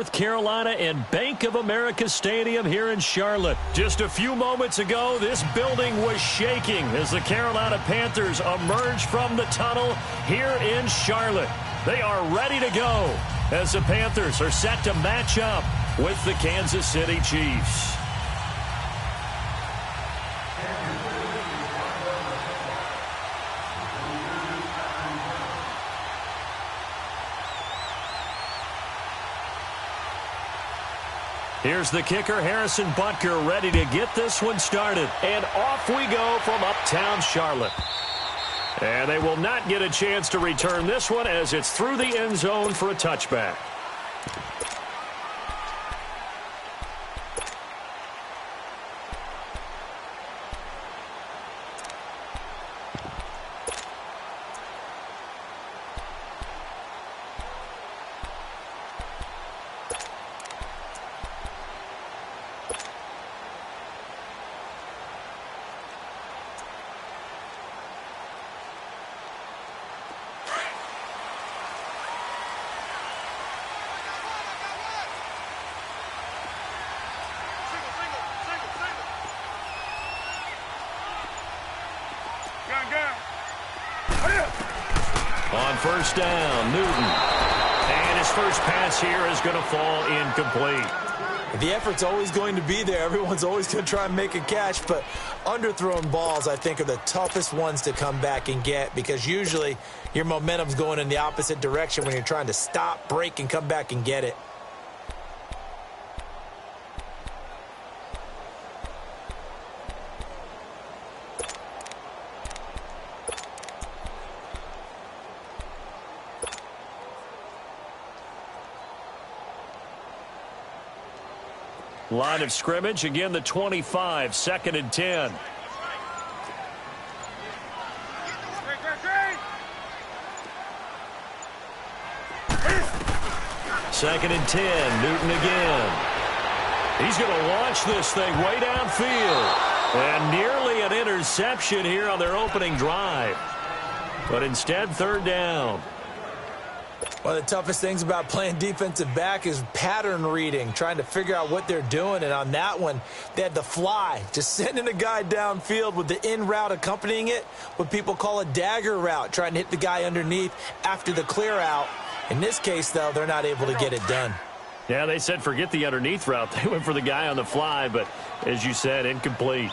North Carolina and Bank of America Stadium here in Charlotte. Just a few moments ago, this building was shaking as the Carolina Panthers emerged from the tunnel here in Charlotte. They are ready to go as the Panthers are set to match up with the Kansas City Chiefs. Here's the kicker, Harrison Butker, ready to get this one started. And off we go from uptown Charlotte. And they will not get a chance to return this one as it's through the end zone for a touchback. On first down, Newton. And his first pass here is going to fall incomplete. The effort's always going to be there. Everyone's always going to try and make a catch, but underthrown balls, I think, are the toughest ones to come back and get because usually your momentum's going in the opposite direction when you're trying to stop, break, and come back and get it. Line of scrimmage, again the 25, 2nd and 10. Second and 10, Newton again. He's going to launch this thing way downfield. And nearly an interception here on their opening drive. But instead, third down. One of the toughest things about playing defensive back is pattern reading, trying to figure out what they're doing. And on that one, they had the fly, just sending a guy downfield with the in route accompanying it, what people call a dagger route, trying to hit the guy underneath after the clear out. In this case, though, they're not able to get it done. Yeah, they said forget the underneath route. They went for the guy on the fly, but as you said, incomplete.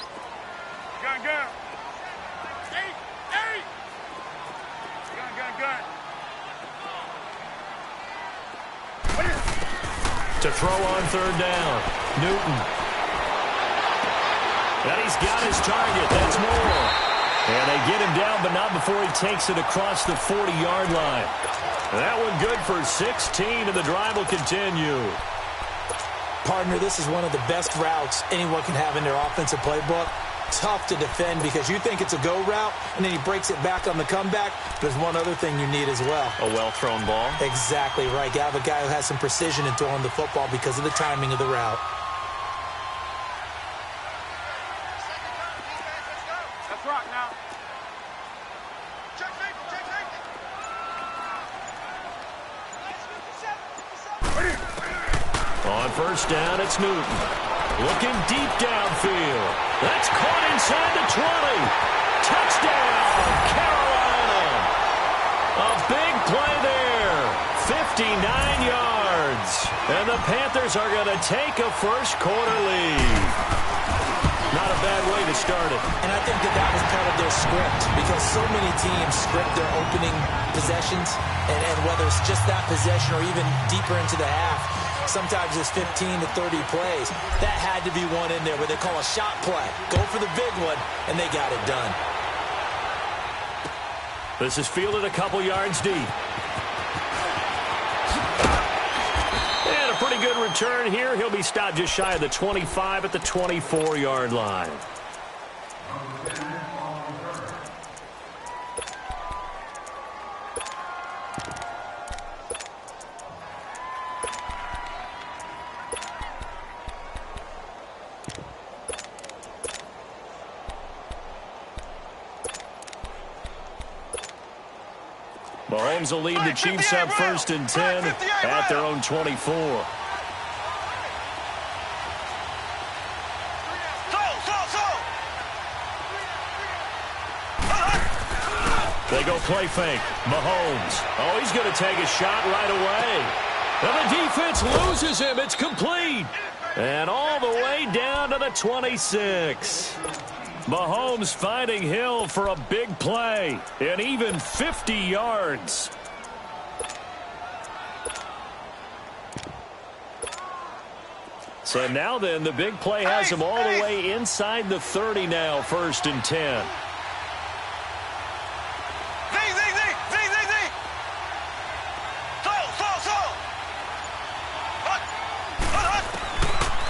To throw on third down, Newton. And he's got his target. That's more. And they get him down, but not before he takes it across the 40-yard line. And that one good for 16, and the drive will continue. Partner, this is one of the best routes anyone can have in their offensive playbook. Tough to defend because you think it's a go route, and then he breaks it back on the comeback. There's one other thing you need as well. A well-thrown ball? Exactly right. You have a guy who has some precision in throwing the football because of the timing of the route. Let's rock now. On first down, it's Newton. Looking deep downfield. That's caught inside the 20. Touchdown, Carolina. A big play there. 59 yards. And the Panthers are going to take a first-quarter lead. Not a bad way to start it. And I think that was part of their script because so many teams script their opening possessions, and whether it's just that possession or even deeper into the half, sometimes it's 15 to 30 plays. That had to be one in there where they call a shot play. Go for the big one, and they got it done. This is fielded a couple yards deep. And a pretty good return here. He'll be stopped just shy of the 25 at the 24-yard line. Mahomes will lead the Chiefs up 1st and 10 at their own 24. They go play fake. Mahomes. Oh, he's going to take a shot right away. And the defense loses him. It's complete. And all the way down to the 26. Mahomes finding Hill for a big play. And even 50 yards. So now then, the big play has him all the way inside the 30 now, 1st and 10.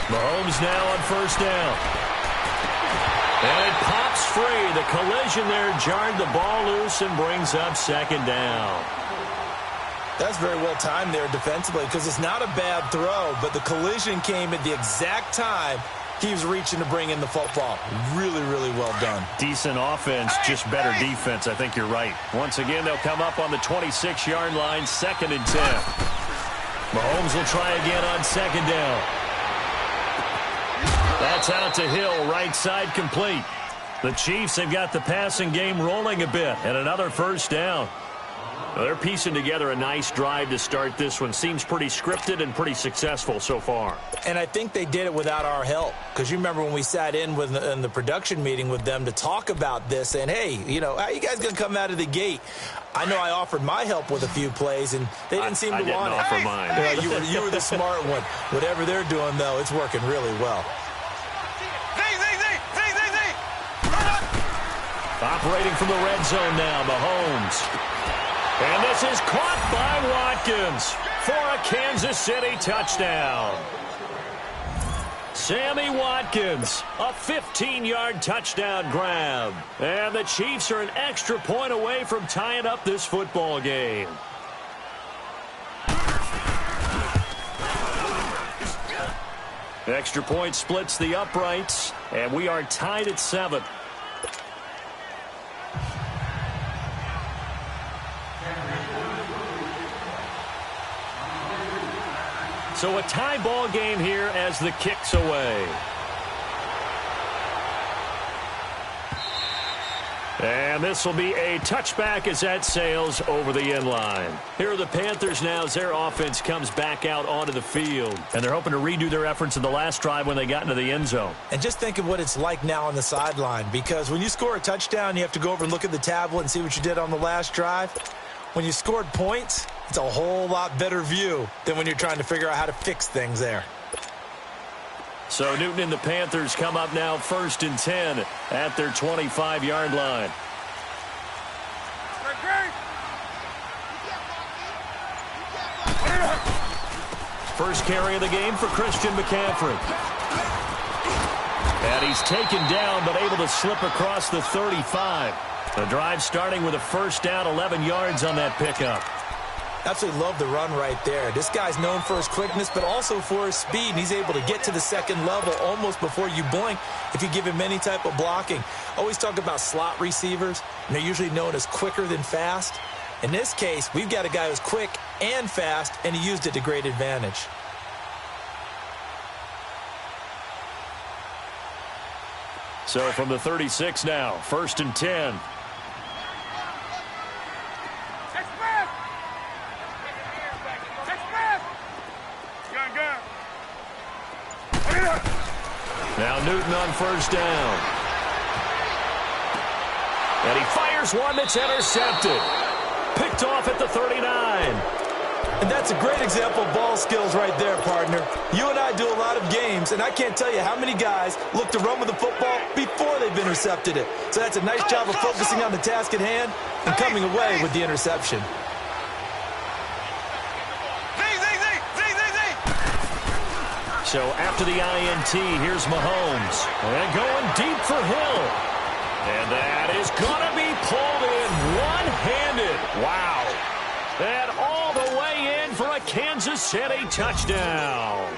Mahomes now on 1st down. And it pops free. The collision there jarred the ball loose and brings up 2nd down. That's very well timed there defensively because it's not a bad throw, but the collision came at the exact time he was reaching to bring in the football. Really, really well done. Decent offense, just better defense. I think you're right. Once again, they'll come up on the 26-yard line, 2nd and 10. Mahomes will try again on 2nd down. That's out to Hill, right side complete. The Chiefs have got the passing game rolling a bit, and another 1st down. Well, they're piecing together a nice drive to start this one. Seems pretty scripted and pretty successful so far. And I think they did it without our help. Because you remember when we sat in the production meeting with them to talk about this, and hey, you know, how you guys going to come out of the gate? I know I offered my help with a few plays, and they didn't seem to want it. I didn't offer mine. You know, you were the smart one. Whatever they're doing, though, it's working really well. Operating from the red zone now, Mahomes. And this is caught by Watkins for a Kansas City touchdown. Sammy Watkins, a 15-yard touchdown grab. And the Chiefs are an extra point away from tying up this football game. Extra point splits the uprights, and we are tied at 7. So a tie ball game here as the kick's away. And this will be a touchback as that sails over the end line. Here are the Panthers now as their offense comes back out onto the field. And they're hoping to redo their efforts in the last drive when they got into the end zone. And just think of what it's like now on the sideline. Because when you score a touchdown, you have to go over and look at the tablet and see what you did on the last drive. When you scored points, it's a whole lot better view than when you're trying to figure out how to fix things there. So Newton and the Panthers come up now 1st and 10 at their 25-yard line. First carry of the game for Christian McCaffrey. And he's taken down but able to slip across the 35. The drive starting with a 1st down, 11 yards on that pickup. Absolutely love the run right there. This guy's known for his quickness, but also for his speed. And he's able to get to the 2nd level almost before you blink if you give him any type of blocking. Always talk about slot receivers, and they're usually known as quicker than fast. In this case, we've got a guy who's quick and fast, and he used it to great advantage. So from the 36 now, 1st and 10. Now Newton on 1st down. And he fires one that's intercepted. Picked off at the 39. And that's a great example of ball skills right there, partner. You and I do a lot of games, and I can't tell you how many guys look to run with the football before they've intercepted it. So that's a nice job of focusing on the task at hand and coming away with the interception. So after the INT, here's Mahomes. And going deep for Hill. And that is going to be pulled in one-handed. Wow. And all the way in for a Kansas City touchdown.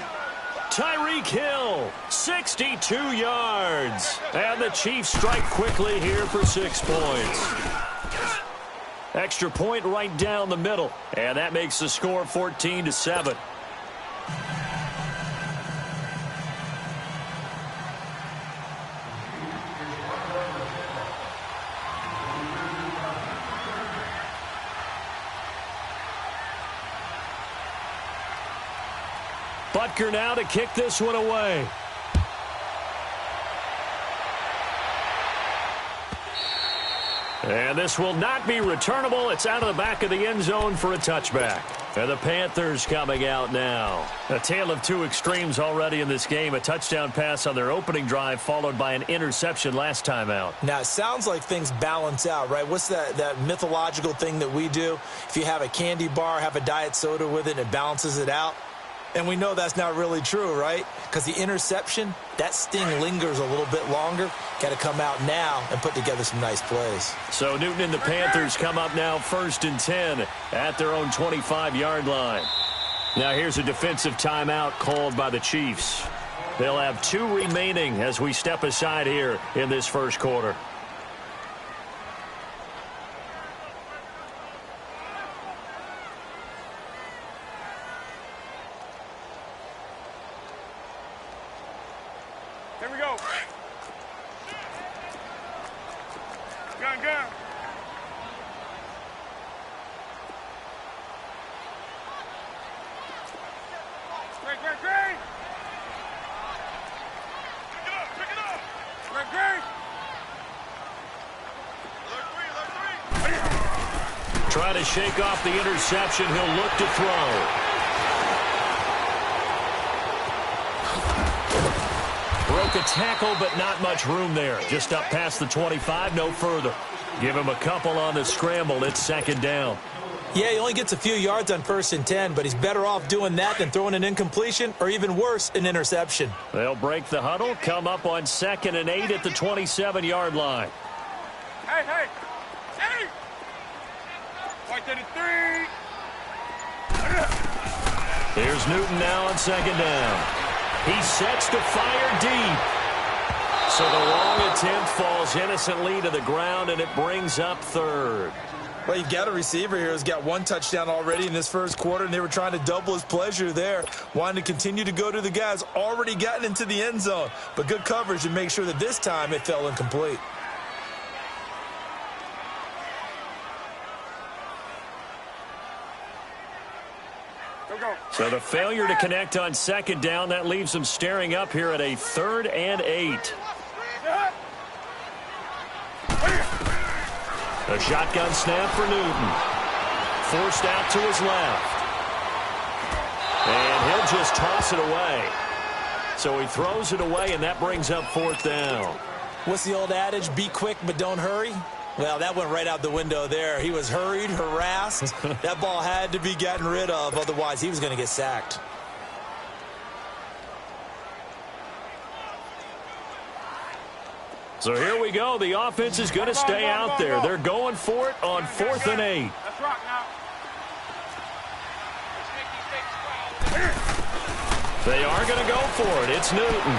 Tyreek Hill, 62 yards. And the Chiefs strike quickly here for 6 points. Extra point right down the middle. And that makes the score 14-7. Butker now to kick this one away. And this will not be returnable. It's out of the back of the end zone for a touchback. And the Panthers coming out now. A tale of two extremes already in this game. A touchdown pass on their opening drive followed by an interception last time out. Now, it sounds like things balance out, right? What's that mythological thing that we do? If you have a candy bar, have a diet soda with it, and it balances it out. And we know that's not really true, right? Because the interception, that sting lingers a little bit longer. Got to come out now and put together some nice plays. So Newton and the Panthers come up now 1st and 10 at their own 25-yard line. Now here's a defensive timeout called by the Chiefs. They'll have 2 remaining as we step aside here in this first quarter. Here we go. Gun. Great. Pick it up. Great. Trying to shake off the interception. He'll look to throw. Broke a tackle, but not much room there. Just up past the 25, no further. Give him a couple on the scramble. It's 2nd down. Yeah, he only gets a few yards on 1st and 10, but he's better off doing that than throwing an incompletion or even worse, an interception. They'll break the huddle, come up on 2nd and 8 at the 27-yard line. Hey. White to the 3. Here's Newton now on 2nd down. He sets to fire deep. So the long attempt falls innocently to the ground, and it brings up 3rd. Well, you've got a receiver here who's got 1 touchdown already in this first quarter, and they were trying to double his pleasure there, wanting to continue to go to the guys already gotten into the end zone. But good coverage to make sure that this time it fell incomplete. So the failure to connect on 2nd down, that leaves them staring up here at a 3rd and 8. A shotgun snap for Newton. Forced out to his left. And he'll just toss it away. So he throws it away, and that brings up 4th down. What's the old adage? Be quick, but don't hurry. Well, that went right out the window there. He was hurried, harassed. That ball had to be gotten rid of, otherwise he was going to get sacked. So here we go. The offense is going to stay out there. They're going for it on 4th and 8. Let's rock now. They are going to go for it. It's Newton.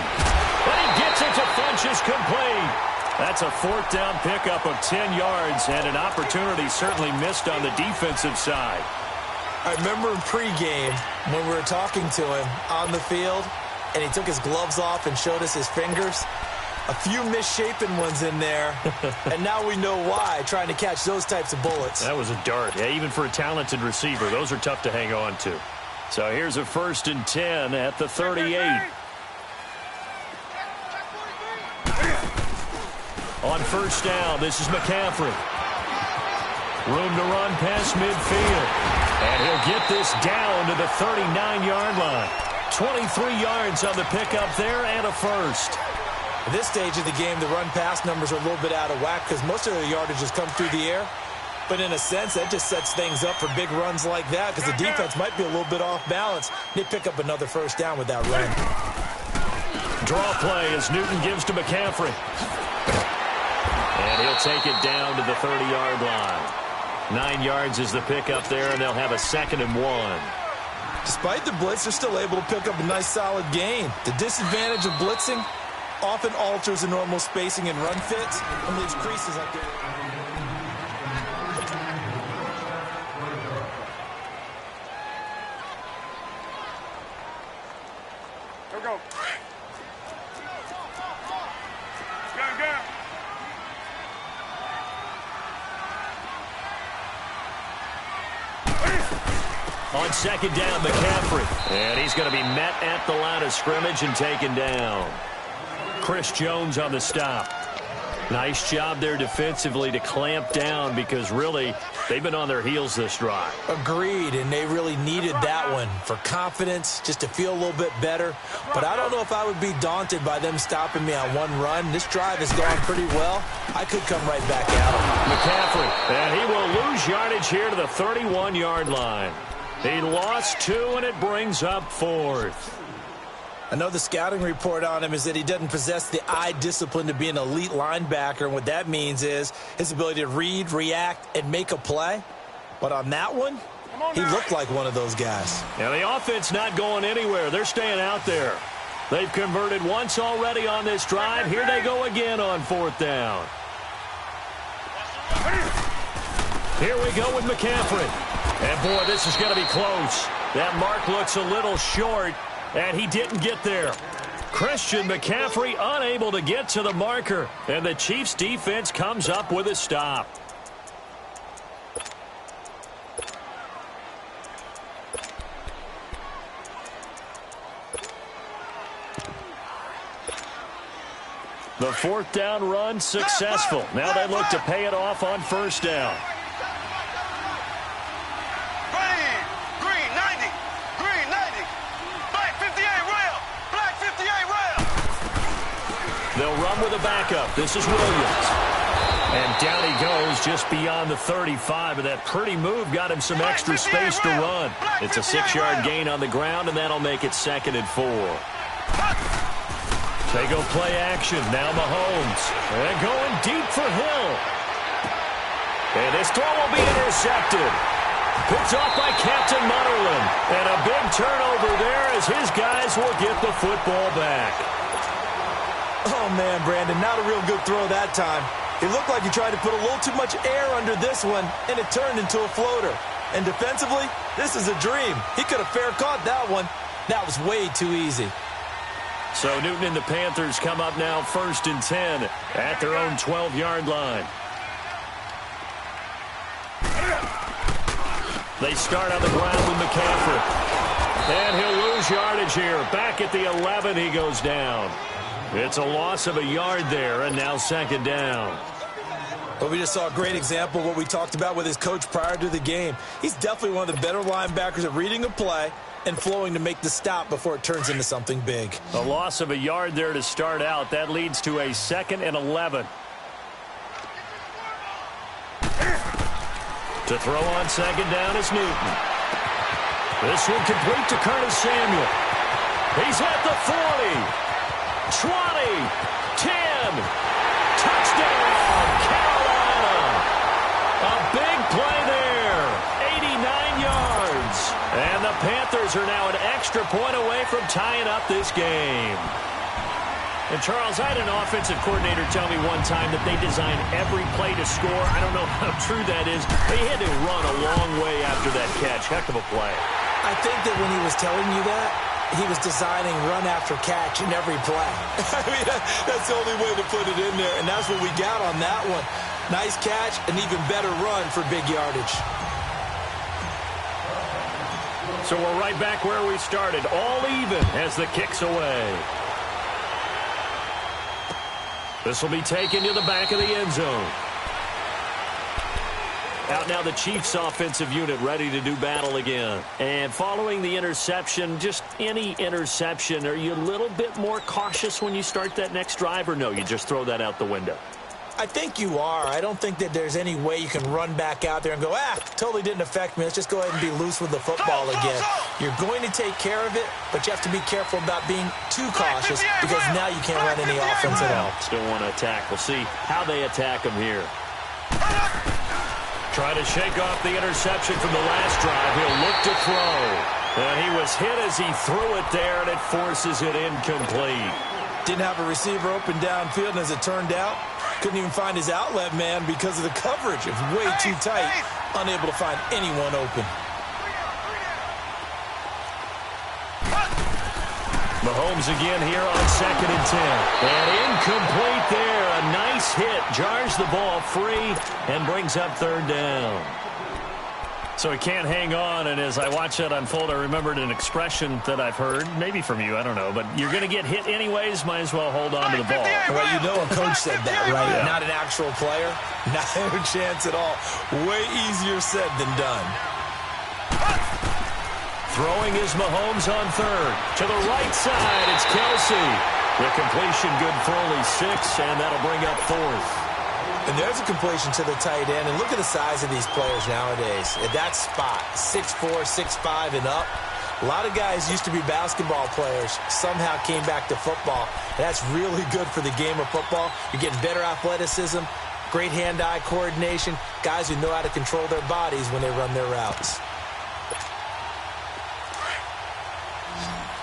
But he gets it to Funchess complete. That's a 4th down pickup of 10 yards, and an opportunity certainly missed on the defensive side. I remember in pregame when we were talking to him on the field, and he took his gloves off and showed us his fingers. A few misshapen ones in there, and now we know why, trying to catch those types of bullets. That was a dart. Yeah, even for a talented receiver, those are tough to hang on to. So here's a 1st and 10 at the 38. On 1st down, this is McCaffrey. Room to run past midfield. And he'll get this down to the 39-yard line. 23 yards on the pickup there and a 1st. At this stage of the game, the run-pass numbers are a little bit out of whack because most of the yardage has come through the air. But in a sense, that just sets things up for big runs like that because the defense might be a little bit off balance. They pick up another 1st down with that run. Draw play as Newton gives to McCaffrey. And he'll take it down to the 30-yard line. 9 yards is the pickup there, and they'll have a 2nd and 1. Despite the blitz, they're still able to pick up a nice solid gain. The disadvantage of blitzing often alters the normal spacing and run fits and leaves creases up there. Here we go. Gun. On second down, McCaffrey. And he's going to be met at the line of scrimmage and taken down. Chris Jones on the stop. Nice job there defensively to clamp down because really they've been on their heels this drive. Agreed, and they really needed that one for confidence, just to feel a little bit better. But I don't know if I would be daunted by them stopping me on one run. This drive has gone pretty well. I could come right back at him. McCaffrey, and he will lose yardage here to the 31-yard line. He lost 2, and it brings up 4th. I know the scouting report on him is that he doesn't possess the eye discipline to be an elite linebacker, and what that means is his ability to read, react, and make a play. But on that one, he looked like one of those guys. Now, the offense not going anywhere. They're staying out there. They've converted once already on this drive. Here they go again on 4th down. Here we go with McCaffrey. And, boy, this is going to be close. That mark looks a little short. And he didn't get there. Christian McCaffrey unable to get to the marker. And the Chiefs defense comes up with a stop. The 4th down run successful. Now they look to pay it off on 1st down. They'll run with a backup. This is Williams. And down he goes just beyond the 35. And that pretty move got him some extra space to run. It's a 6-yard gain on the ground, and that'll make it 2nd and 4. They go play action. Now Mahomes. And going deep for Hill. And this throw will be intercepted. Picked off by Captain Mutterland. And a big turnover there as his guys will get the football back. Oh, man, Brandon, not a real good throw that time. It looked like he tried to put a little too much air under this one, and it turned into a floater. And defensively, this is a dream. He could have fair caught that one. That was way too easy. So Newton and the Panthers come up now 1st and 10 at their own 12-yard line. They start on the ground with McCaffrey. And he'll lose yardage here. Back at the 11, he goes down. It's a loss of a yard there, and now 2nd down. Well, we just saw a great example of what we talked about with his coach prior to the game. He's definitely one of the better linebackers at reading a play and flowing to make the stop before it turns into something big. A loss of a yard there to start out. That leads to a 2nd and 11. To throw on 2nd down is Newton. This one complete to Curtis Samuel. He's at the 40. 20, 10, touchdown, Carolina. A big play there, 89 yards. And the Panthers are now an extra point away from tying up this game. And, Charles, I had an offensive coordinator tell me one time that they design every play to score. I don't know how true that is. They had to run a long way after that catch. Heck of a play. I think that when he was telling you that, he was designing run after catch in every play. I mean, that's the only way to put it in there, and that's what we got on that one. Nice catch, an even better run for big yardage. So we're right back where we started, all even as the kick's away. This will be taken to the back of the end zone. Out now the Chiefs offensive unit ready to do battle again. And following the interception, just any interception, are you a little bit more cautious when you start that next drive, or no, you just throw that out the window? I think you are. I don't think that there's any way you can run back out there and go, totally didn't affect me. Let's just go ahead and be loose with the football again. You're going to take care of it, but you have to be careful about being too cautious because now you can't run any offense at all. Still want to attack. We'll see how they attack him here. Trying to shake off the interception from the last drive. He'll look to throw. And he was hit as he threw it there, and it forces it incomplete. Didn't have a receiver open downfield, and as it turned out, couldn't even find his outlet man because of the coverage. It was way too tight, unable to find anyone open. Mahomes again here on 2nd and 10. And incomplete there. A nice hit. Jars the ball free and brings up 3rd down. So he can't hang on, and as I watch that unfold, I remembered an expression that I've heard, maybe from you, I don't know, but you're going to get hit anyways, might as well hold on to the ball. Well, you know a coach said that, right? Yeah. Not an actual player. Not a chance at all. Way easier said than done. Throwing is Mahomes on third. To the right side, it's Kelsey. The completion good for only 6, and that'll bring up fourth. And there's a completion to the tight end. And look at the size of these players nowadays. At that spot, 6'4", 6'5", and up. A lot of guys used to be basketball players, somehow came back to football. And that's really good for the game of football. You're getting better athleticism, great hand-eye coordination, guys who know how to control their bodies when they run their routes.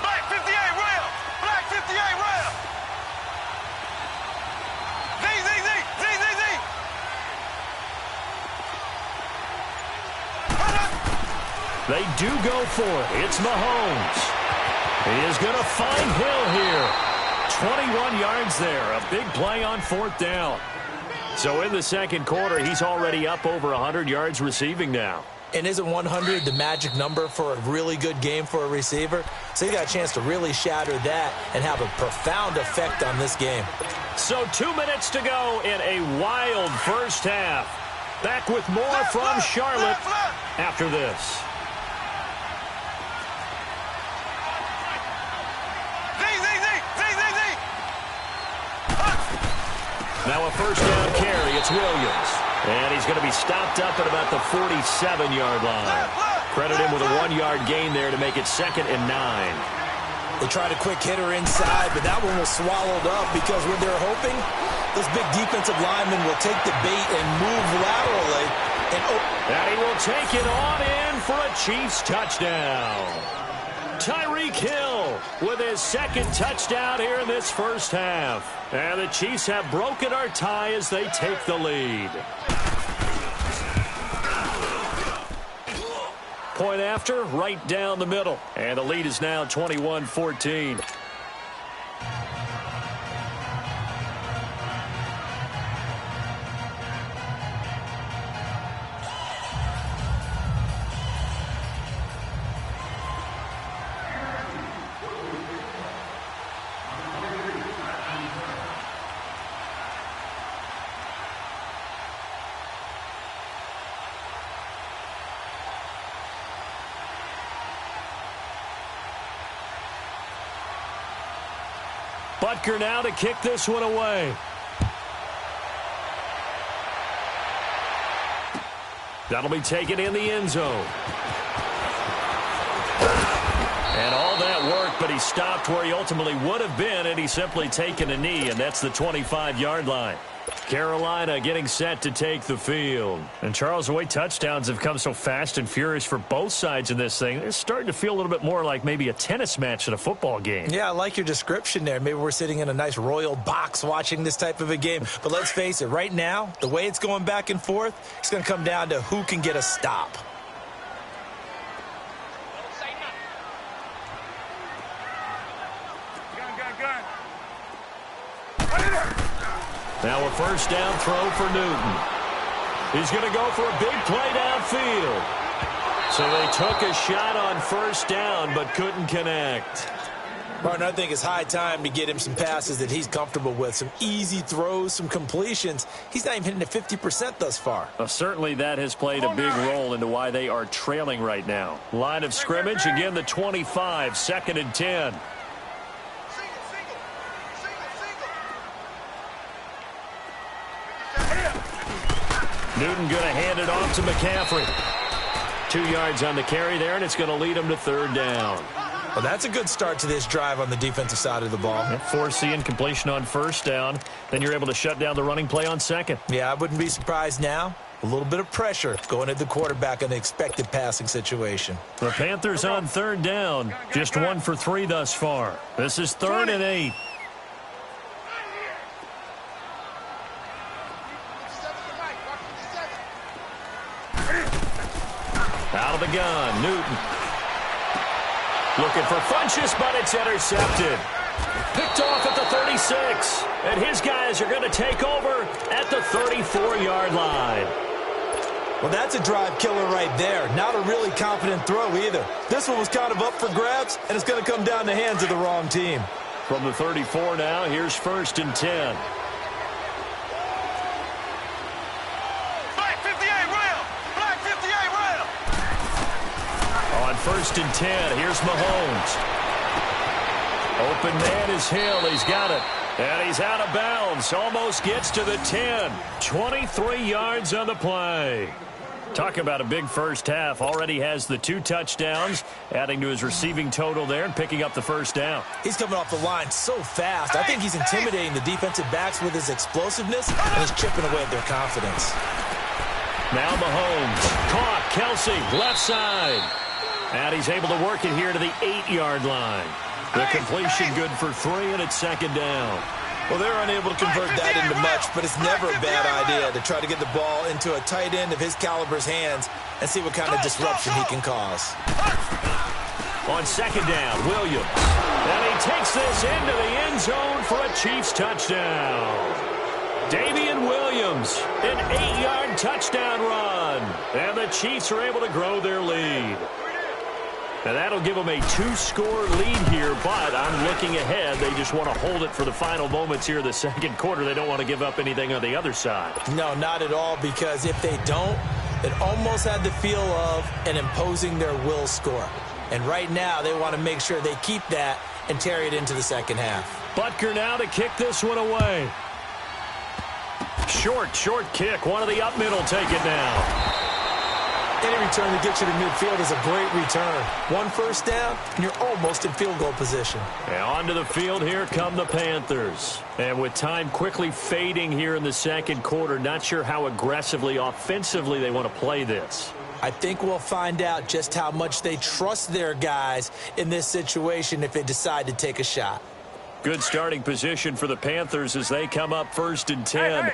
Black 58 rail! Black 58 rail! Z, Z, Z, Z, Z, Z! They do go for it. It's Mahomes. He is going to find Hill here. 21 yards there. A big play on fourth down. So in the second quarter, he's already up over 100 yards receiving now. And isn't 100 the magic number for a really good game for a receiver? So you got a chance to really shatter that and have a profound effect on this game. So 2 minutes to go in a wild first half. Back with more from Charlotte after this. Now a first down carry. It's Williams. And he's going to be stopped up at about the 47-yard line. Credit him with a 1-yard gain there to make it 2nd and 9. They tried a quick hitter inside, but that one was swallowed up because when they're hoping, this big defensive lineman will take the bait and move laterally. And he will take it on in for a Chiefs touchdown. Tyreek Hill with his 2nd touchdown here in this first half. And the Chiefs have broken our tie as they take the lead. Point after, right down the middle. And the lead is now 21-14. Butker now to kick this one away. That'll be taken in the end zone. And all that work, but he stopped where he ultimately would have been, and he's simply taken a knee, and that's the 25-yard line. Carolina getting set to take the field. And Charles, the way touchdowns have come so fast and furious for both sides in this thing, it's starting to feel a little bit more like maybe a tennis match in a football game. Yeah, I like your description there. Maybe we're sitting in a nice royal box watching this type of a game. But let's face it, right now, the way it's going back and forth, it's going to come down to who can get a stop. Now a first down throw for Newton. He's going to go for a big play downfield. So they took a shot on first down but couldn't connect. Martin, I think it's high time to get him some passes that he's comfortable with. Some easy throws, some completions. He's not even hitting at 50% thus far. Certainly that has played a big role into why they are trailing right now. Line of scrimmage, again the 25, 2nd and 10. Newton going to hand it off to McCaffrey. 2 yards on the carry there, and it's going to lead him to 3rd down. Well, that's a good start to this drive on the defensive side of the ball. Forcing completion on first down. Then you're able to shut down the running play on 2nd. Yeah, I wouldn't be surprised now. A little bit of pressure going at the quarterback in the expected passing situation. The Panthers on 3rd down. Just 1 for 3 thus far. This is 3rd and 8. Out of the gun, Newton. Looking for Funchess, but it's intercepted. Picked off at the 36. And his guys are going to take over at the 34-yard line. Well, that's a drive killer right there. Not a really confident throw either. This one was kind of up for grabs, and it's going to come down the hands of the wrong team. From the 34 now, here's 1st and 10. Black 58 rail. Black 58 rail. On 1st and 10, here's Mahomes. Open man is Hill. He's got it. And he's out of bounds. Almost gets to the 10. 23 yards on the play. Talk about a big first half. Already has the 2 touchdowns, adding to his receiving total there and picking up the first down. He's coming off the line so fast. I think he's intimidating the defensive backs with his explosiveness, and he's chipping away at their confidence. Now Mahomes. Caught. Kelsey, left side. And he's able to work it here to the 8-yard line. The completion good for 3, and it's 2nd down. Well, they're unable to convert that into much, but it's never a bad idea to try to get the ball into a tight end of his caliber's hands and see what kind of disruption he can cause. On 2nd down, Williams. And he takes this into the end zone for a Chiefs touchdown. Damian Williams, an 8-yard touchdown run. And the Chiefs are able to grow their lead. And that'll give them a 2-score lead here, but I'm looking ahead. They just want to hold it for the final moments here of the 2nd quarter. They don't want to give up anything on the other side. No, not at all, because if they don't, it almost had the feel of an imposing their will score. And right now, they want to make sure they keep that and carry it into the 2nd half. Butker now to kick this one away. Short kick. One of the up middle take it now. Any return to get you to midfield is a great return. 1 first down, and you're almost in field goal position. And onto the field, here come the Panthers. And with time quickly fading here in the 2nd quarter, not sure how aggressively, offensively they want to play this. I think we'll find out just how much they trust their guys in this situation if they decide to take a shot. Good starting position for the Panthers as they come up 1st and 10. Hey.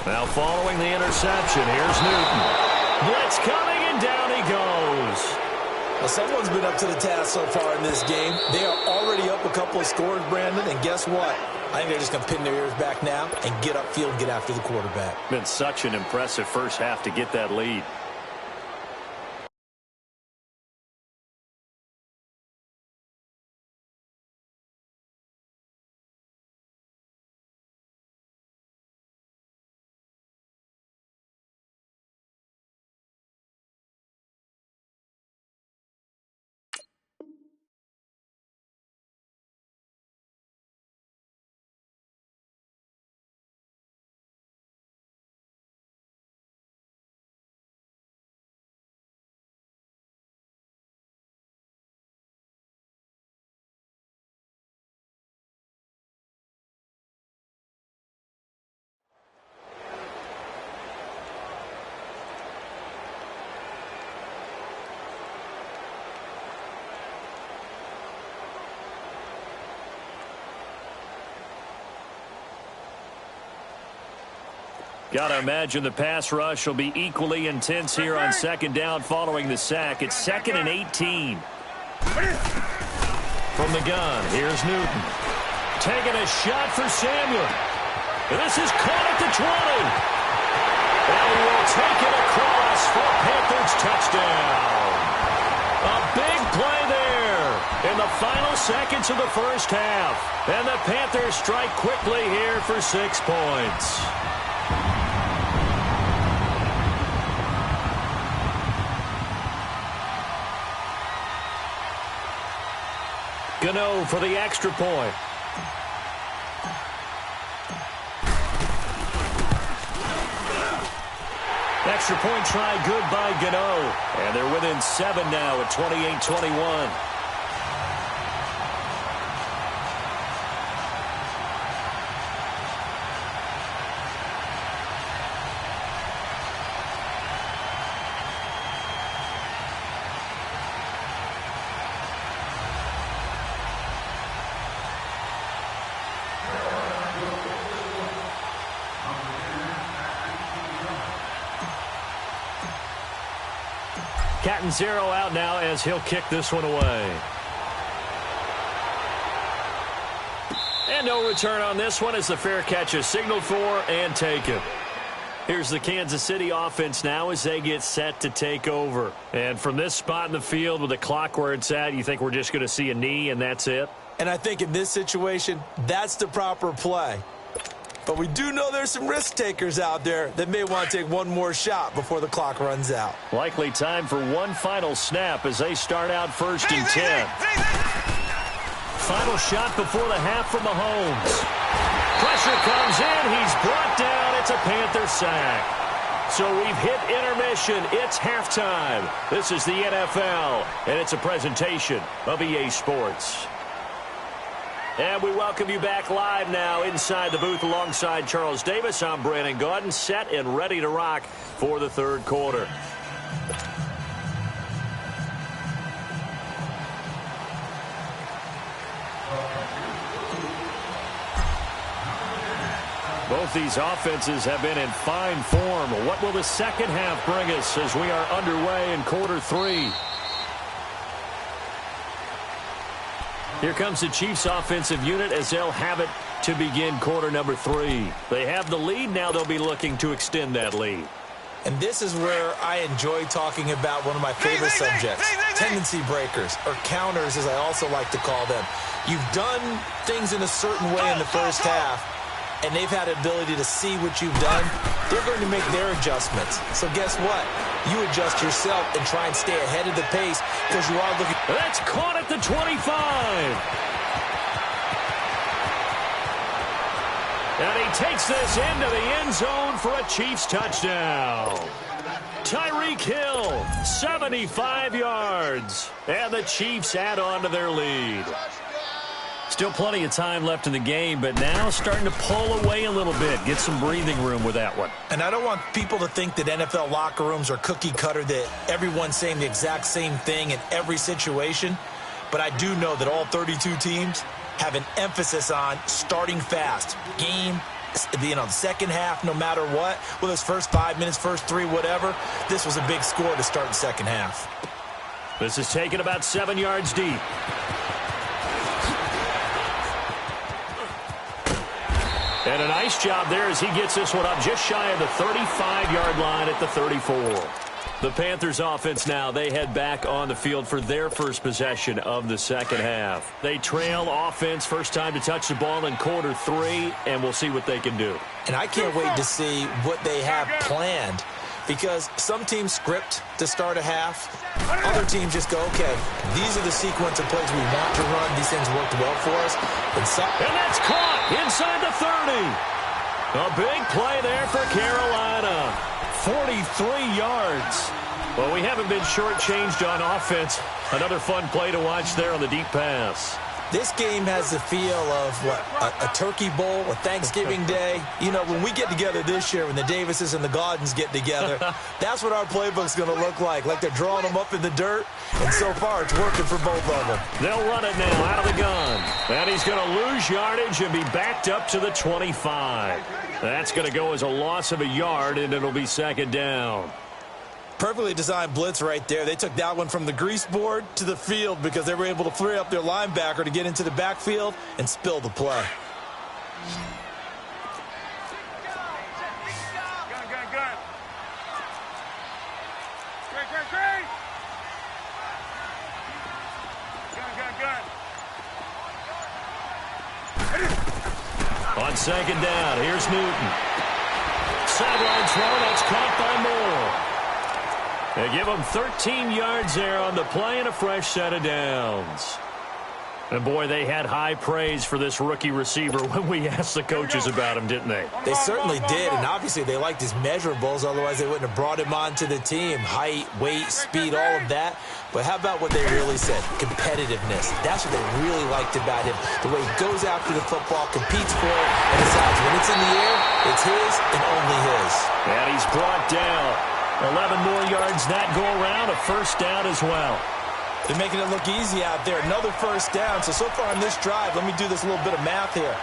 Now following the interception, here's Newton. Blitz coming, and down he goes. Well, someone's been up to the task so far in this game. They are already up a couple of scores, Brandon, and guess what? I think they're just going to pin their ears back now and get upfield and get after the quarterback. Been such an impressive first half to get that lead. Got to imagine the pass rush will be equally intense here on 2nd down following the sack. It's 2nd and 18. From the gun, here's Newton. Taking a shot for Samuel. This is caught at the 20. And he will take it across for Panthers touchdown. A big play there in the final seconds of the first half. And the Panthers strike quickly here for 6 points. Gano for the extra point. Extra point try good by Gano. And they're within 7 now at 28-21. Cat and zero out now as he'll kick this one away. And no return on this one as the fair catch is signaled for and taken. Here's the Kansas City offense now as they get set to take over. And from this spot in the field with the clock where it's at, you think we're just going to see a knee and that's it? And I think in this situation, that's the proper play. But we do know there's some risk takers out there that may want to take one more shot before the clock runs out. Likely time for one final snap as they start out 1st and 10. Final shot before the half from Mahomes. Pressure comes in. He's brought down. It's a Panther sack. So we've hit intermission. It's halftime. This is the NFL, and it's a presentation of EA Sports. And we welcome you back live now inside the booth alongside Charles Davis. I'm Brandon Gaudin, set and ready to rock for the third quarter. Both these offenses have been in fine form. What will the second half bring us as we are underway in quarter 3? Here comes the Chiefs offensive unit as they'll have it to begin quarter number 3. They have the lead. Now they'll be looking to extend that lead. And this is where I enjoy talking about one of my favorite subjects, tendency breakers, or counters as I also like to call them. You've done things in a certain way in the first half, and they've had the ability to see what you've done. They're going to make their adjustments. So guess what? You adjust yourself and try and stay ahead of the pace because you are looking. That's caught at the 25. And he takes this into the end zone for a Chiefs touchdown. Tyreek Hill, 75 yards. And the Chiefs add on to their lead. Still plenty of time left in the game, but now starting to pull away a little bit. Get some breathing room with that one. And I don't want people to think that NFL locker rooms are cookie cutter, that everyone's saying the exact same thing in every situation. But I do know that all 32 teams have an emphasis on starting fast. Game, the second half, no matter what. Whether it's first 5 minutes, first 3, whatever. This was a big score to start the second half. This is taken about 7 yards deep. And a nice job there as he gets this one up just shy of the 35-yard line at the 34. The Panthers offense now, they head back on the field for their first possession of the second half. They trail offense, first time to touch the ball in quarter 3, and we'll see what they can do. And I can't wait to see what they have planned, because some teams script to start a half. Other teams just go, okay, these are the sequence of plays we want to run. These things worked well for us. And that's caught inside the 30. A big play there for Carolina. 43 yards. Well, we haven't been shortchanged on offense. Another fun play to watch there on the deep pass. This game has the feel of, a turkey bowl, a Thanksgiving day. You know, when we get together this year, when the Davises and the Gaudins get together, that's what our playbook's going to look like they're drawing them up in the dirt, and so far it's working for both of them. They'll run it now out of the gun. And he's going to lose yardage and be backed up to the 25. That's going to go as a loss of a yard, and it'll be second down. Perfectly designed blitz right there. They took that one from the grease board to the field because they were able to free up their linebacker to get into the backfield and spill the play. On second down, here's Newton. Sideline throw, that's caught by Moore. They give him 13 yards there on the play and a fresh set of downs. And, boy, they had high praise for this rookie receiver when we asked the coaches about him, didn't they? They certainly did, and obviously they liked his measurables. Otherwise, they wouldn't have brought him onto the team. Height, weight, speed, all of that. But how about what they really said? Competitiveness. That's what they really liked about him. The way he goes after the football, competes for it, and decides when it's in the air, it's his and only his. And he's brought down. 11 more yards that go around, a first down as well. They're making it look easy out there. Another first down. So far on this drive, let me do this little bit of math here.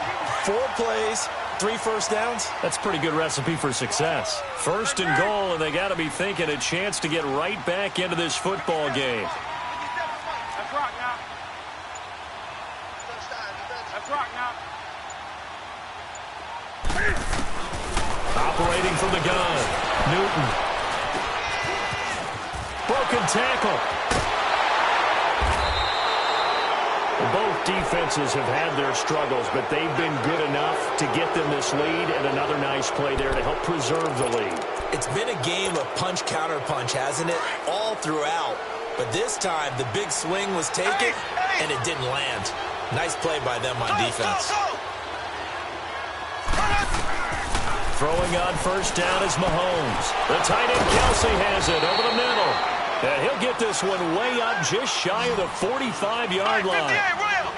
4 plays, 3 first downs? That's a pretty good recipe for success. First and goal, and they got to be thinking a chance to get right back into this football game. That's rock now. That's rock now. Operating from the gun. Newton. Broken tackle. Both defenses have had their struggles, but they've been good enough to get them this lead, and another nice play there to help preserve the lead. It's been a game of punch-counter-punch, hasn't it? All throughout. But this time, the big swing was taken, and it didn't land. Nice play by them on defense. Throwing on first down is Mahomes. The tight end Kelsey has it over the middle. And he'll get this one way up just shy of the 45-yard line.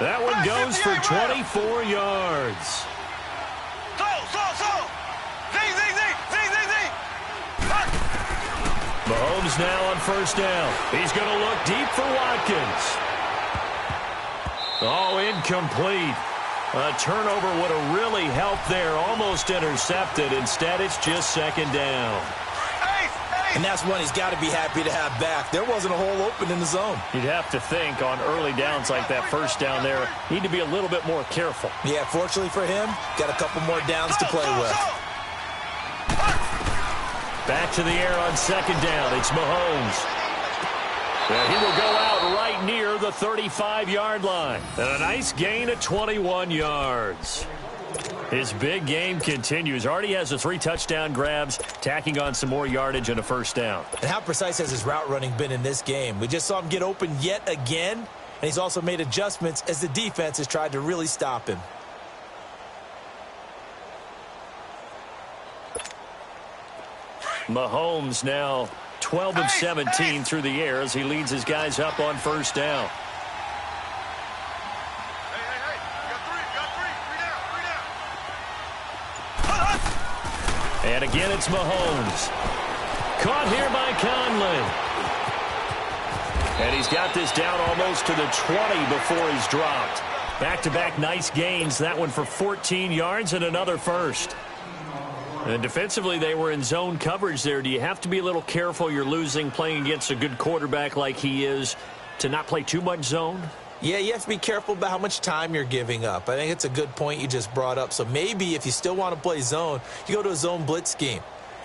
That one goes for 24 yards. Mahomes now on first down. He's going to look deep for Watkins. Oh, incomplete. A turnover would have really helped there. Almost intercepted. Instead, it's just second down. And that's one he's got to be happy to have back. There wasn't a hole open in the zone. You'd have to think on early downs like that first down there, need to be a little bit more careful. Yeah, fortunately for him, got a couple more downs to play with. Back to the air on second down. It's Mahomes. And he will go out right near the 35-yard line. And a nice gain of 21 yards. His big game continues. Already has the 3 touchdown grabs, tacking on some more yardage and a first down. And how precise has his route running been in this game? We just saw him get open yet again, and he's also made adjustments as the defense has tried to really stop him. Mahomes now 12 of 17 through the air as he leads his guys up on first down. And again, it's Mahomes. Caught here by Conley. And he's got this down almost to the 20 before he's dropped. Back-to-back nice gains. That one for 14 yards and another first. And defensively, they were in zone coverage there. Do you have to be a little careful? You're losing playing against a good quarterback like he is to not play too much zone? Yeah, you have to be careful about how much time you're giving up. I think it's a good point you just brought up. So maybe if you still want to play zone, you go to a zone blitz scheme.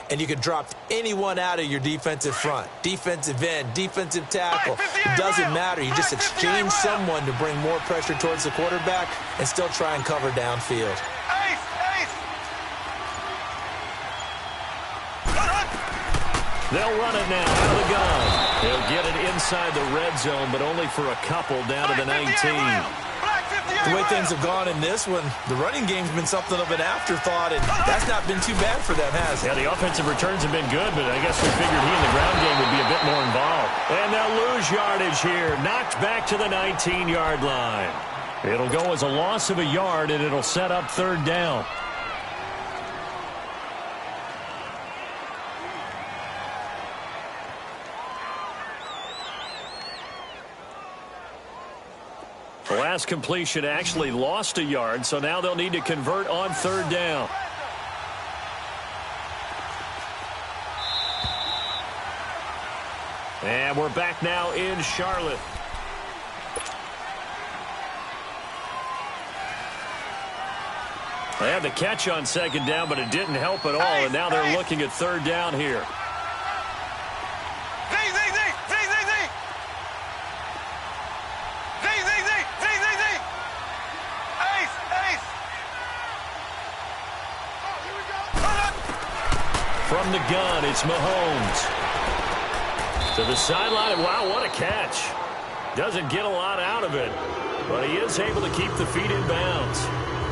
And you can drop anyone out of your defensive front. Defensive end, defensive tackle. It doesn't matter. You just exchange someone to bring more pressure towards the quarterback and still try and cover downfield. They'll run it now out of the gun. They'll get it inside the red zone, but only for a couple down to the 19. The way things have gone in this one, the running game's been something of an afterthought, and that's not been too bad for them, has it? Yeah, the offensive returns have been good, but I guess we figured he in the ground game would be a bit more involved. And they'll lose yardage here. Knocked back to the 19-yard line. It'll go as a loss of a yard, and it'll set up third down. The last completion actually lost a yard, so now they'll need to convert on third down. And we're back now in Charlotte. They had the catch on second down, but it didn't help at all, and now they're looking at third down here. From the gun, it's Mahomes. To the sideline, and wow, what a catch. Doesn't get a lot out of it, but he is able to keep the feet in bounds.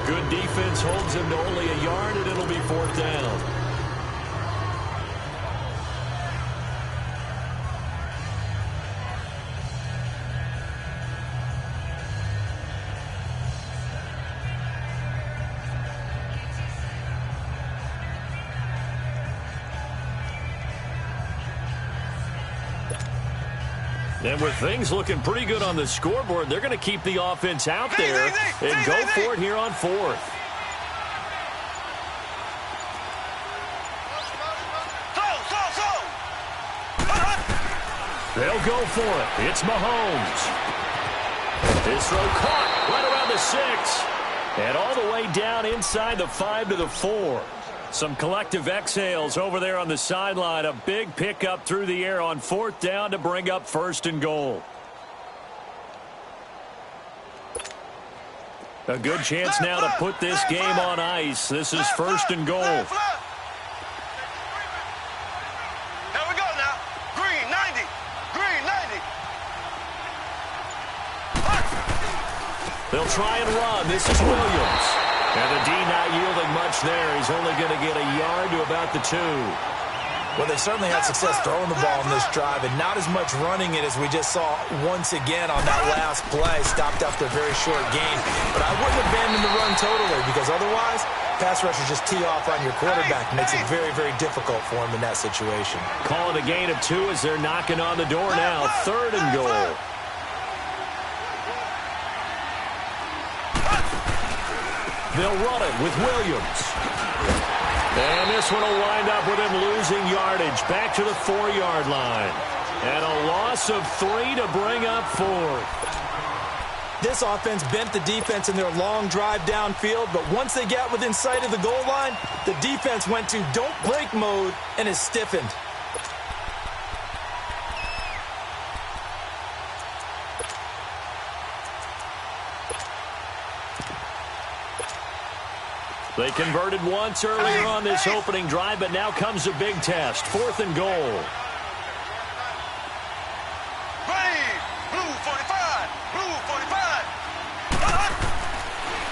Good defense holds him to only a yard, and it'll be fourth down. And with things looking pretty good on the scoreboard, they're going to keep the offense out there and go for it here on fourth. They'll go for it. It's Mahomes. His throw caught right around the 6. And all the way down inside the 5 to the 4. Some collective exhales over there on the sideline. A big pickup through the air on 4th down to bring up 1st and goal. A good chance now to put this game on ice. This is 1st and goal. Here we go now. Green, 90. Green, 90. They'll try and run. This is Williams. And the D not yielding much there. He's only going to get a yard to about the 2. Well, they certainly had success throwing the ball in this drive, and not as much running it as we just saw once again on that last play. Stopped after a very short gain. But I wouldn't abandon the run totally, because otherwise, pass rushers just tee off on your quarterback. Makes it very, very difficult for him in that situation. Call it a gain of 2 as they're knocking on the door now. 3rd and goal. They'll run it with Williams. And this one will wind up with him losing yardage back to the 4-yard line. And a loss of 3 to bring up 4th. This offense bent the defense in their long drive downfield, but once they got within sight of the goal line, the defense went to don't break mode and is stiffened. They converted once earlier on this opening drive, but now comes a big test. 4th and goal. Green, blue 45. Blue 45.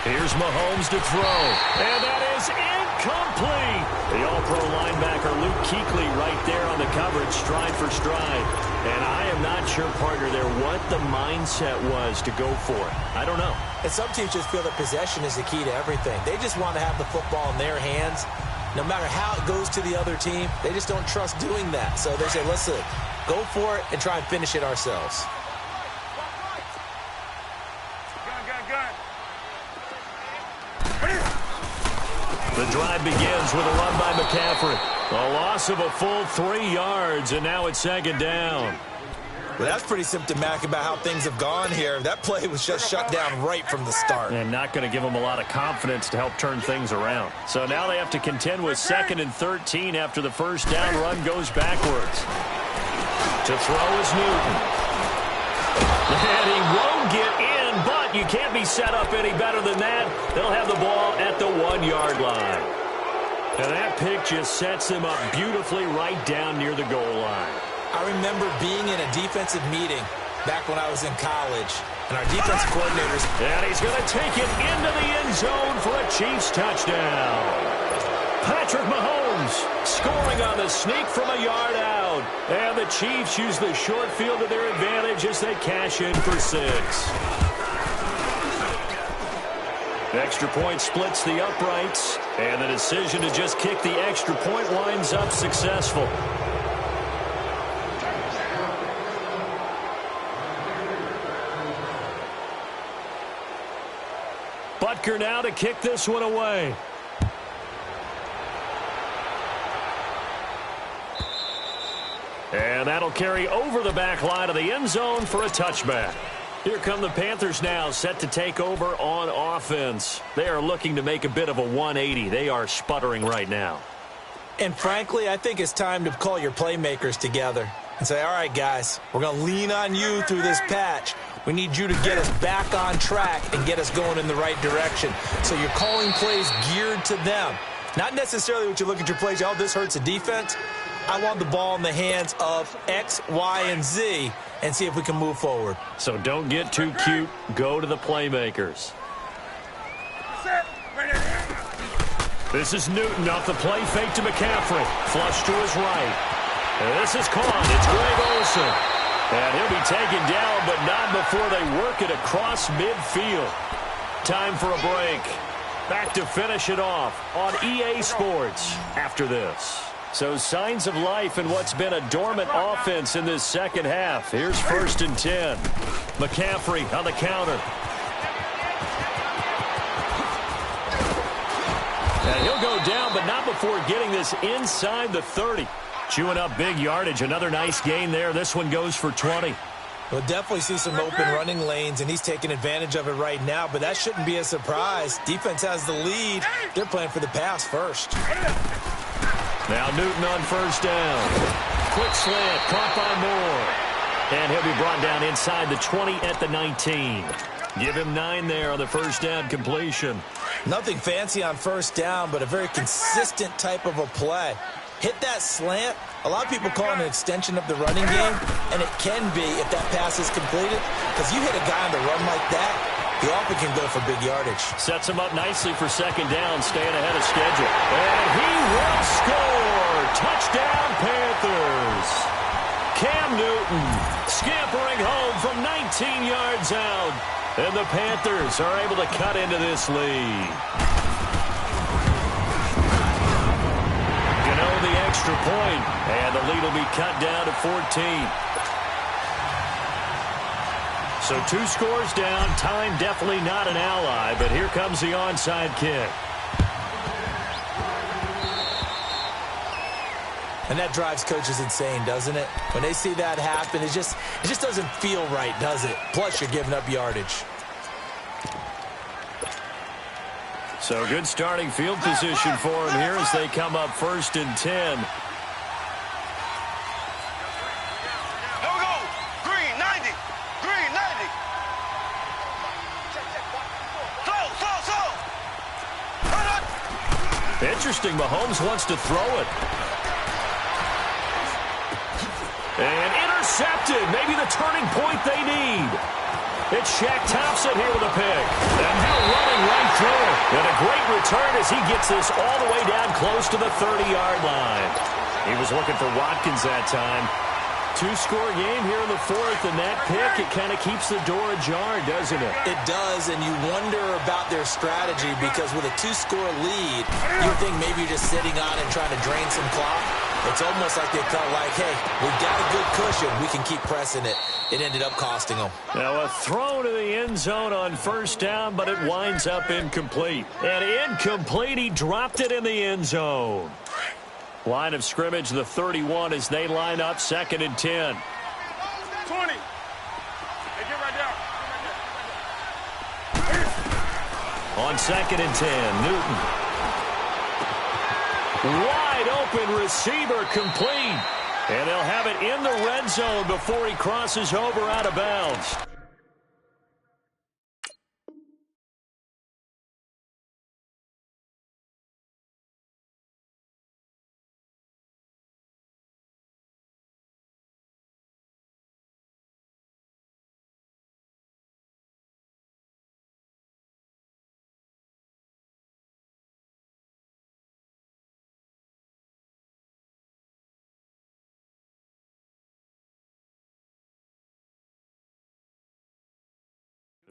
Here's Mahomes to throw. And that is incomplete. The all-pro linebacker Luke Kuechly right there on the coverage, stride for stride. And I am not sure, partner, there what the mindset was to go for it. I don't know. And some teams just feel that possession is the key to everything. They just want to have the football in their hands. No matter how it goes to the other team, they just don't trust doing that. So they say, listen, go for it and try and finish it ourselves. The drive begins with a run by McCaffrey. A loss of a full 3 yards, and now it's 2nd down. Well, that's pretty symptomatic about how things have gone here. That play was just shut down right from the start. And not going to give them a lot of confidence to help turn things around. So now they have to contend with 2nd and 13 after the 1st down run goes backwards. To throw is Newton. And he won't get in, but you can't be set up any better than that. They'll have the ball at the 1-yard line. And that pick just sets them up beautifully right down near the goal line. I remember being in a defensive meeting back when I was in college, and our defensive coordinators... And he's going to take it into the end zone for a Chiefs touchdown. Patrick Mahomes scoring on the sneak from a yard out. And the Chiefs use the short field to their advantage as they cash in for 6. The extra point splits the uprights, and the decision to just kick the extra point winds up successful. Butker now to kick this one away. And that'll carry over the back line of the end zone for a touchback. Here come the Panthers now, set to take over on offense. They are looking to make a bit of a 180. They are sputtering right now. And frankly, I think it's time to call your playmakers together and say, all right, guys, we're going to lean on you through this patch. We need you to get us back on track and get us going in the right direction. So you're calling plays geared to them. Not necessarily what you look at your plays, oh, this hurts the defense. I want the ball in the hands of X, Y, and Z and see if we can move forward. So don't get too cute. Go to the playmakers. This is Newton off the play fake to McCaffrey. Flush to his right. And this is caught. It's Greg Olsen. And he'll be taken down, but not before they work it across midfield. Time for a break. Back to finish it off on EA Sports after this. So signs of life in what's been a dormant offense in this second half. Here's 1st and 10. McCaffrey on the counter. And he'll go down, but not before getting this inside the 30. Chewing up big yardage. Another nice gain there. This one goes for 20. We'll definitely see some open running lanes, and he's taking advantage of it right now, but that shouldn't be a surprise. Defense has the lead. They're playing for the pass first. Now Newton on first down. Quick slant, caught by Moore. And he'll be brought down inside the 20 at the 19. Give him 9 there on the first down completion. Nothing fancy on first down, but a very consistent type of a play. Hit that slant. A lot of people call it an extension of the running game, and it can be if that pass is completed, because you hit a guy on the run like that, he often can go for big yardage. Sets him up nicely for second down, staying ahead of schedule. And he will score! Touchdown, Panthers! Cam Newton scampering home from 19 yards out. And the Panthers are able to cut into this lead. The extra point, and the lead will be cut down to 14. So 2 scores down. Time definitely not an ally, but here comes the onside kick. And that drives coaches insane, doesn't it? When they see that happen, it just doesn't feel right, does it? Plus, you're giving up yardage. So good starting field position for him here as they come up first and 10. Here we go. Green, 90. Green, 90. Slow. Interesting. Mahomes wants to throw it. And intercepted. Maybe the turning point they need. It's Shaq Thompson here with a pick. And now running right through it. And a great return as he gets this all the way down close to the 30-yard line. He was looking for Watkins that time. 2-score game here in the 4th, and that pick, it kind of keeps the door ajar, doesn't it? It does, and you wonder about their strategy because with a 2-score lead, you would think maybe you're just sitting on it trying to drain some clock. It's almost like they felt like, hey, we've got a good cushion. We can keep pressing it. It ended up costing them. Now a throw to the end zone on first down, but it winds up incomplete. And incomplete, he dropped it in the end zone. Line of scrimmage, the 31 as they line up 2nd and 10. 20. Hey, get right down. On 2nd and 10, Newton. Wide open receiver complete. And they'll have it in the red zone before he crosses over out of bounds.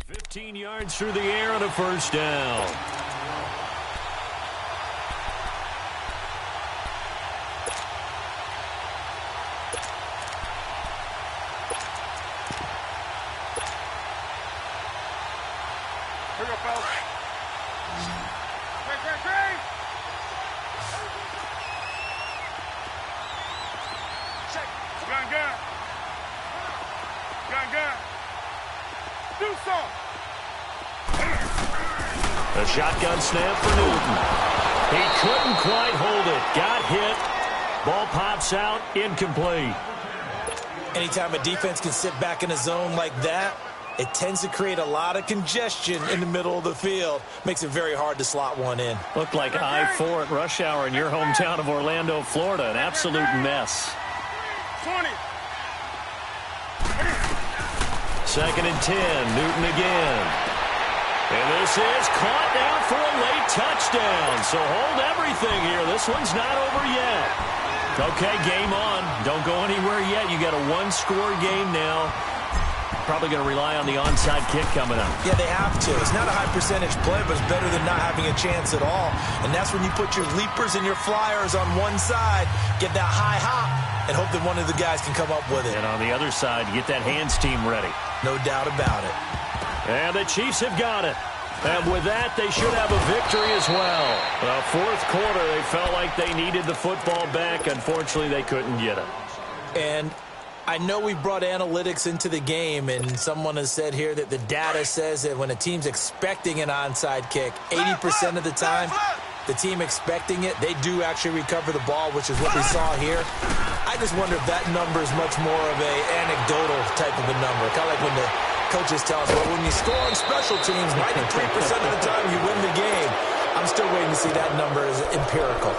$15 yards through the air on a first down. Here we go, fellas. Great. Check. Gun. Do something. A shotgun snap for Newton. He couldn't quite hold it. Got hit. Ball pops out. Incomplete. Anytime a defense can sit back in a zone like that, it tends to create a lot of congestion in the middle of the field. Makes it very hard to slot one in. Looked like I-4 at rush hour in your hometown of Orlando, Florida. An absolute mess. 20. 2nd and 10. Newton again. And this is caught down for a late touchdown. So hold everything here. This one's not over yet. Okay, game on. Don't go anywhere yet. You got a 1-score game now. Probably going to rely on the onside kick coming up. Yeah, they have to. It's not a high percentage play, but it's better than not having a chance at all. And that's when you put your leapers and your flyers on one side, get that high hop, and hope that one of the guys can come up with it. And on the other side, get that hands team ready. No doubt about it. And the Chiefs have got it. And with that, they should have a victory as well. Fourth quarter, they felt like they needed the football back. Unfortunately, they couldn't get it. And I know we brought analytics into the game, and someone has said here that the data says that when a team's expecting an onside kick, 80% of the time, the team expecting it, they do actually recover the ball, which is what we saw here. I just wonder if that number is much more of a anecdotal type of a number. Kind of like when the coaches tell us, well, when you score on special teams, 93% of the time you win the game. I'm still waiting to see that number as empirical.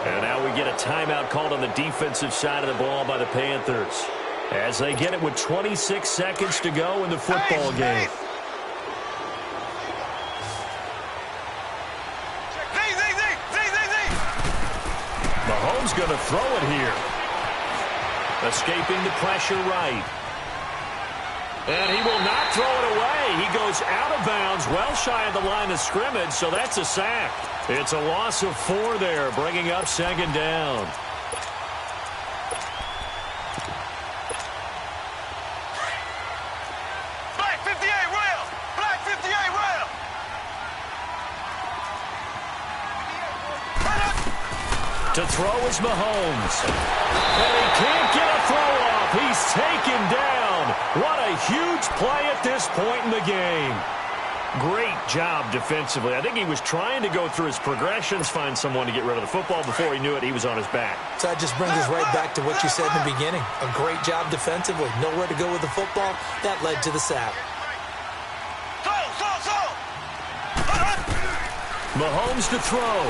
And now we get a timeout called on the defensive side of the ball by the Panthers as they get it with 26 seconds to go in the football game. Mahomes going to throw it here. Escaping the pressure right. And he will not throw it away. He goes out of bounds, well shy of the line of scrimmage, so that's a sack. It's a loss of 4 there, bringing up second down. Black 58 rail! Black 58 rail! To throw is Mahomes. And he can't get a throw off. He's taken down. What a huge play at this point in the game. Great job defensively. I think he was trying to go through his progressions, find someone to get rid of the football. Before he knew it, he was on his back. So that just brings us right back to what you said in the beginning. A great job defensively. Nowhere to go with the football. That led to the sack. Mahomes to throw.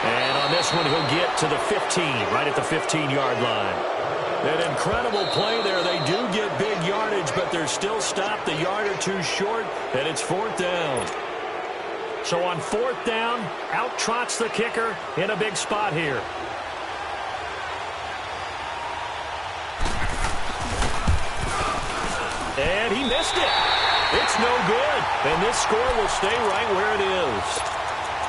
And on this one, he'll get to the 15, right at the 15-yard line. An incredible play there. They do get big yardage, but they're still stopped a yard or two short, and it's 4th down. So on 4th down, out trots the kicker in a big spot here. And he missed it. It's no good. And this score will stay right where it is.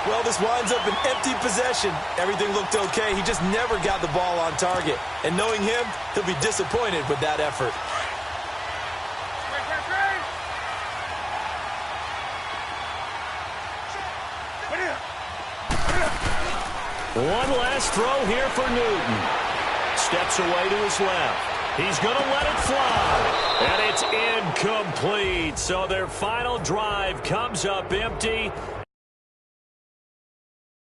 Well, this winds up an empty possession. Everything looked okay. He just never got the ball on target. And knowing him, he'll be disappointed with that effort. One last throw here for Newton. Steps away to his left. He's going to let it fly. And it's incomplete. So their final drive comes up empty.